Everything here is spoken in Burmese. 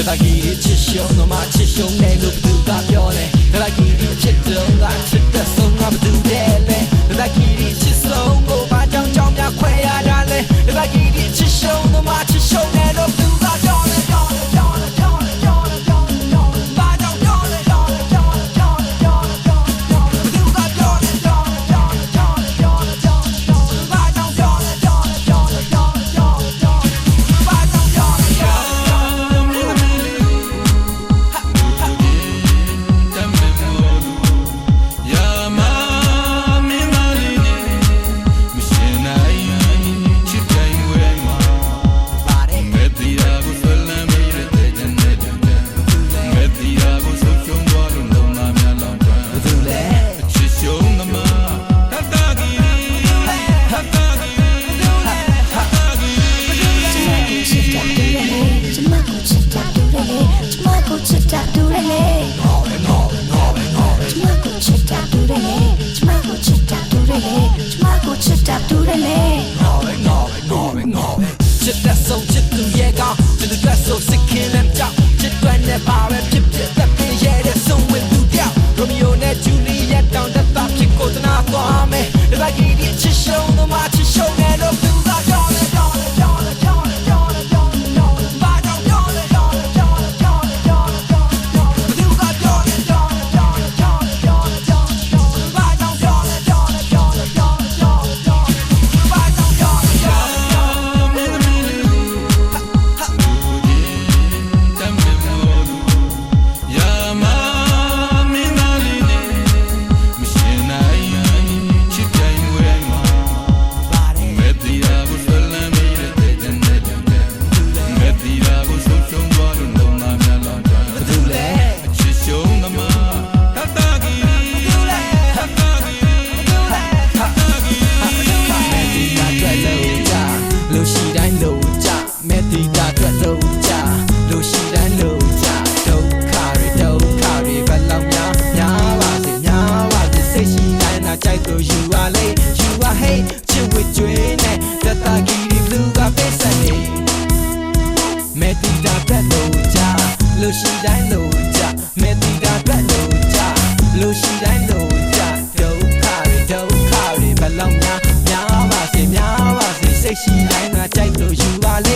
တတကြီးချစ်ရှုံတော့မှချစ်ရှုံနေလို့ဘသူကပြောလဲတတကြီးချစ်တော့ကချစ်တဲ့ဆုံးကဘသူလဲတတကြီးချစ်ဆုံးကိုဘာကြောင့်များခွဲရတာလဲတတကြီးချစ်ရှုံတော့မှချစ်ရှုံနေလို့ဘသူကပြောလဲချစ်တဲ့ဆုံးချစ်သူရဲ့ကောင်းချစ်သူကဆိုစိတ်ခင်လည်းကြောက်ချစ်တွန်းနဲ့ပါပဲဖြစ်ဖြစ်သက်ပြည့်ရဲ့တဲ့ဆုံးဝင်သူတယောက်ရိုမီယိုနဲ့ဂျူလီယက်တောင်တက်တာဖြစ်ကိုတနာသွားမယ်တပတ်ကြီးဒီချစ်ရှုံတော့မှချစ်ရှုံနဲ့တော့သူကကြောက်လေဘာကြောင့်ပြောလဲဘသူကပြောလဲဘသူကပြောလဲလူရှိတိုင်းလုံကြမဲ့ဒီတာအတွက်လုံကြလူရှိတိုင်းလုံကြဒုက္ခတွေဘယ်လောက်များပါစေစိတ်ရှိတိုင်းနာကြိုက်လို့ယူပါလေယူပါဟေးချစ်ဝစ်ကျွေးနဲ့တတကြီးဒီလူကပေးစနေမဲ့ဒီတာအတွက်လုံကြလူရှိတိုင်းလုံကြမဲ့ဒီတာအတွက်လုံကြလူရှိတိုင်းလုံကြဒုက္ခတွေဘယ်လောက်များပါစေစိတ်ရှိတိုင်းနာကြိုက်လို့ယူပါလေ